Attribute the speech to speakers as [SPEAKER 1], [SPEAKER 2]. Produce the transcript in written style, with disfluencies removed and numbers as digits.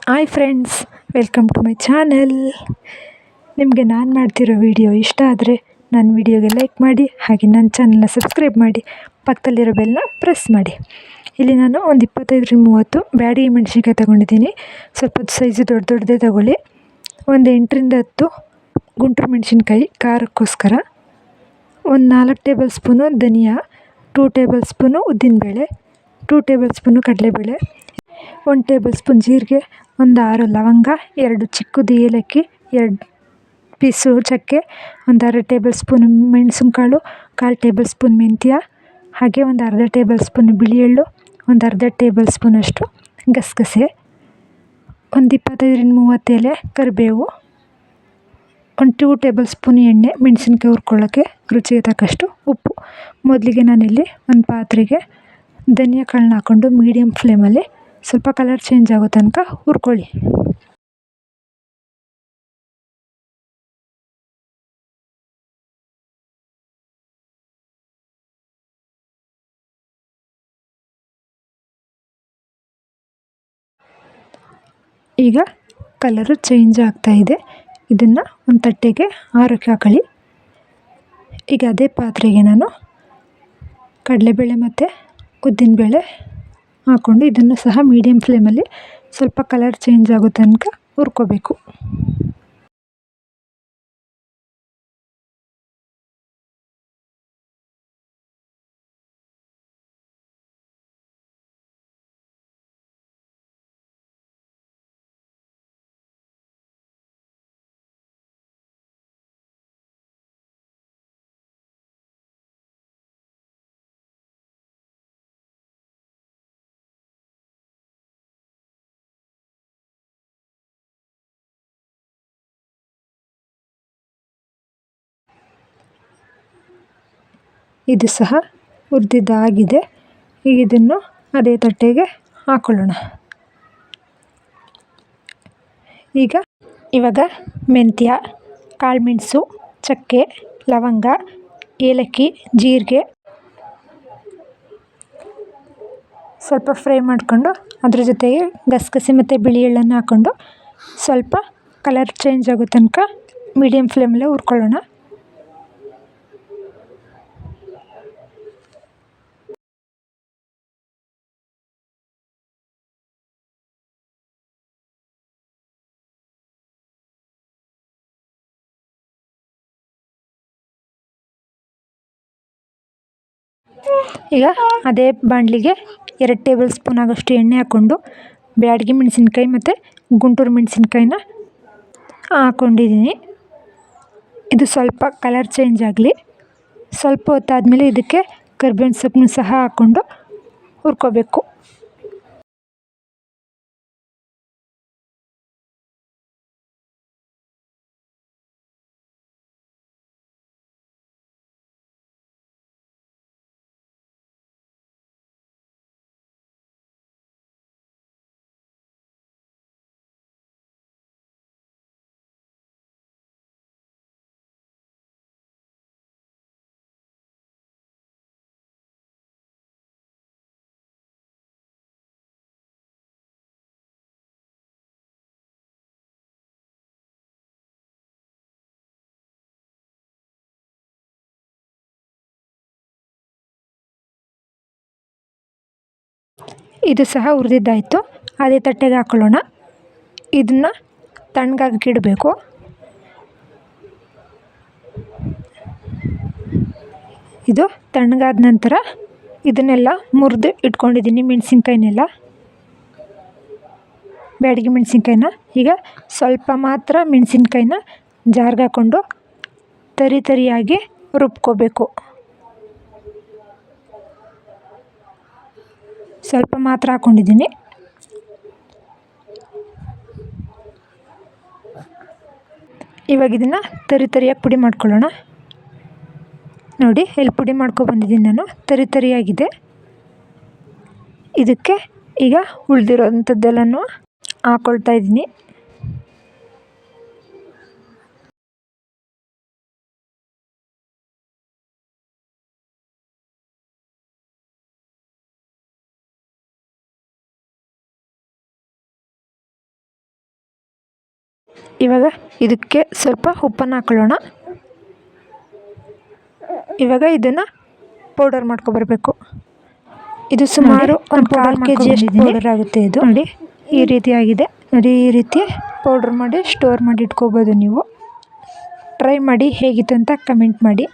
[SPEAKER 1] Hi friends, welcome to my channel. ನಿಮಗೆ ನಾನು ಮಾಡ್ತಿರೋ ವಿಡಿಯೋ ಇಷ್ಟ ಆದರೆ ನನ್ನ ವಿಡಿಯೋಗೆ ಲೈಕ್ ಮಾಡಿ, ಹಾಗೆ ನನ್ನ ಚಾನಲ್ನ ಸಬ್ಸ್ಕ್ರೈಬ್ ಮಾಡಿ, ಪಕ್ಕದಲ್ಲಿರೋ ಬೆಲ್ನ ಪ್ರೆಸ್ ಮಾಡಿ. ಇಲ್ಲಿ ನಾನು ಒಂದು 25-30 ಬ್ಯಾಡಗಿ ಮೆಣಸಿನ್ಕಾಯಿ ತೊಗೊಂಡಿದ್ದೀನಿ. ಸ್ವಲ್ಪ ಸೈಜು ದೊಡ್ಡದೇ ತೊಗೊಳ್ಳಿ. ಒಂದು 8-10 ಗುಂಟೂರು ಮೆಣಸಿನ್ಕಾಯಿ ಖಾರಕ್ಕೋಸ್ಕರ, ಒಂದು 4 ಟೇಬಲ್ ಸ್ಪೂನು ಧನಿಯಾ, 2 ಟೇಬಲ್ ಸ್ಪೂನು ಉದ್ದಿನಬೇಳೆ, 2 ಟೇಬಲ್ ಸ್ಪೂನು ಕಡಲೆಬೇಳೆ, 1 ಟೇಬಲ್ ಸ್ಪೂನ್ ಜೀರಿಗೆ, ಒಂದು 6 ಲವಂಗ, 2 ಚಿಕ್ಕದು ಏಲಕ್ಕಿ, 2 ಪೀಸು ಚಕ್ಕೆ, ಒಂದು ಅರ್ಧ ಟೇಬಲ್ ಸ್ಪೂನ್ ಮೆಣಸಿನ ಕಾಳು, 1/4 ಟೇಬಲ್ ಸ್ಪೂನ್ ಮೆಂತ್ಯ, ಹಾಗೆ ಒಂದು ಅರ್ಧ ಟೇಬಲ್ ಸ್ಪೂನ್ ಬಿಳಿ ಎಳ್ಳು, ಒಂದು ಅರ್ಧ ಟೇಬಲ್ ಸ್ಪೂನಷ್ಟು ಗಸಗಸೆ, ಒಂದು 25-30 ಎಲೆ ಕರಿಬೇವು, ಒಂದು 2 ಟೇಬಲ್ ಸ್ಪೂನ್ ಎಣ್ಣೆ, ಮೆಣಸಿನ್ಕಾಯಿ ಹುರ್ಕೊಳ್ಳೋಕ್ಕೆ ರುಚಿಗೆ ತಕ್ಕಷ್ಟು ಉಪ್ಪು. ಮೊದಲಿಗೆ ನಾನಿಲ್ಲಿ ಒಂದು ಪಾತ್ರೆಗೆ ಧನಿಯಾ ಕಾಳನ್ನ ಹಾಕ್ಕೊಂಡು ಮೀಡಿಯಮ್ ಫ್ಲೇಮಲ್ಲಿ ಸ್ವಲ್ಪ ಕಲರ್ ಚೇಂಜ್ ಆಗೋ ತನಕ ಹುರ್ಕೊಳ್ಳಿ. ಈಗ ಕಲರು ಚೇಂಜ್ ಆಗ್ತಾಯಿದೆ. ಇದನ್ನು ಒಂದು ತಟ್ಟೆಗೆ ಆರೋಕ್ಕೆ ಹಾಕೊಳ್ಳಿ. ಈಗ ಅದೇ ಪಾತ್ರೆಗೆ ನಾನು ಕಡಲೆಬೇಳೆ ಮತ್ತು ಉದ್ದಿನಬೇಳೆ ಹಾಕ್ಕೊಂಡು ಇದನ್ನು ಸಹ ಮೀಡಿಯಮ್ ಫ್ಲೇಮಲ್ಲಿ ಸ್ವಲ್ಪ ಕಲರ್ ಚೇಂಜ್ ಆಗೋ ತನಕ ಹುರ್ಕೋಬೇಕು. ಇದು ಸಹ ಹುರಿದಿದ್ದಾಗಿದೆ. ಈಗ ಇದನ್ನು ಅದೇ ತಟ್ಟೆಗೆ ಹಾಕೊಳ್ಳೋಣ. ಇವಾಗ ಮೆಂತ್ಯ, ಕಾಳುಮೆಣಸು, ಚಕ್ಕೆ, ಲವಂಗ, ಏಲಕ್ಕಿ, ಜೀರಿಗೆ ಸ್ವಲ್ಪ ಫ್ರೈ ಮಾಡಿಕೊಂಡು ಅದ್ರ ಜೊತೆಗೆ ಗಸಗಸೆ ಮತ್ತು ಬಿಳಿ ಎಳ್ಳನ್ನು ಹಾಕ್ಕೊಂಡು ಸ್ವಲ್ಪ ಕಲರ್ ಚೇಂಜ್ ಆಗೋ ತನಕ ಮೀಡಿಯಮ್ ಫ್ಲೇಮಲ್ಲೇ ಹುರ್ಕೊಳ್ಳೋಣ. ಈಗ ಅದೇ ಬಾಣಲಿಗೆ 2 ಟೇಬಲ್ ಸ್ಪೂನ್ ಆಗೋಷ್ಟು ಎಣ್ಣೆ ಹಾಕ್ಕೊಂಡು ಬ್ಯಾಡಗಿ ಮೆಣಸಿನ್ಕಾಯಿ ಮತ್ತು ಗುಂಟೂರು ಮೆಣಸಿನ್ಕಾಯಿನ ಹಾಕ್ಕೊಂಡಿದ್ದೀನಿ. ಇದು ಸ್ವಲ್ಪ ಕಲರ್ ಚೇಂಜ್ ಆಗಲಿ. ಸ್ವಲ್ಪ ಹೊತ್ತಾದಮೇಲೆ ಇದಕ್ಕೆ ಕರಿಬೇವಿನ ಸೊಪ್ಪನ್ನು ಸಹ ಹಾಕ್ಕೊಂಡು ಹುರ್ಕೋಬೇಕು. ಇದು ಸಹ ಹುರಿದಿದ್ದಾಯಿತು. ಅದೇ ತಟ್ಟೆಗೆ ಹಾಕೊಳ್ಳೋಣ. ಇದನ್ನು ತಣ್ಣಗಾಗಕ್ಕೆ ಇಡಬೇಕು. ಇದು ತಣ್ಣಗಾದ ನಂತರ ಇದನ್ನೆಲ್ಲ ಮುರಿದು ಇಟ್ಕೊಂಡಿದ್ದೀನಿ. ಮೆಣಸಿನ್ಕಾಯಿನೆಲ್ಲ, ಬ್ಯಾಡಗಿ ಮೆಣಸಿನ್ಕಾಯಿನ ಈಗ ಸ್ವಲ್ಪ ಮಾತ್ರ ಮೆಣಸಿನ್ಕಾಯಿನ ಜಾರ್ಗೆ ಹಾಕ್ಕೊಂಡು ತರಿಯಾಗಿ ರುಬ್ಕೋಬೇಕು. ಸ್ವಲ್ಪ ಮಾತ್ರ ಹಾಕ್ಕೊಂಡಿದ್ದೀನಿ. ಇವಾಗ ಇದನ್ನು ತರಿಯಾಗಿ ಪುಡಿ ಮಾಡ್ಕೊಳ್ಳೋಣ. ನೋಡಿ, ಇಲ್ಲಿ ಪುಡಿ ಮಾಡ್ಕೊಬಂದಿದ್ದೀನಿ ನಾನು. ತರಿಯಾಗಿದೆ. ಇದಕ್ಕೆ ಈಗ ಉಳಿದಿರೋಂಥದ್ದೆಲ್ಲನೂ ಹಾಕ್ಕೊಳ್ತಾ ಇದ್ದೀನಿ. ಇವಾಗ ಇದಕ್ಕೆ ಸ್ವಲ್ಪ ಉಪ್ಪನ್ನು ಹಾಕೊಳ್ಳೋಣ. ಇವಾಗ ಇದನ್ನು ಪೌಡರ್ ಮಾಡ್ಕೊಬರ್ಬೇಕು. ಇದು ಸುಮಾರು ಒಂದು 1/4 kg ಅಷ್ಟು ಪೌಡರ್ ಆಗುತ್ತೆ. ಇದು ನೋಡಿ ಈ ರೀತಿ ಆಗಿದೆ. ನೋಡಿ ಈ ರೀತಿ ಪೌಡ್ರ್ ಮಾಡಿ ಸ್ಟೋರ್ ಮಾಡಿ ಇಟ್ಕೋಬೋದು. ನೀವು ಟ್ರೈ ಮಾಡಿ ಹೇಗಿತ್ತು ಅಂತ ಕಮೆಂಟ್ ಮಾಡಿ.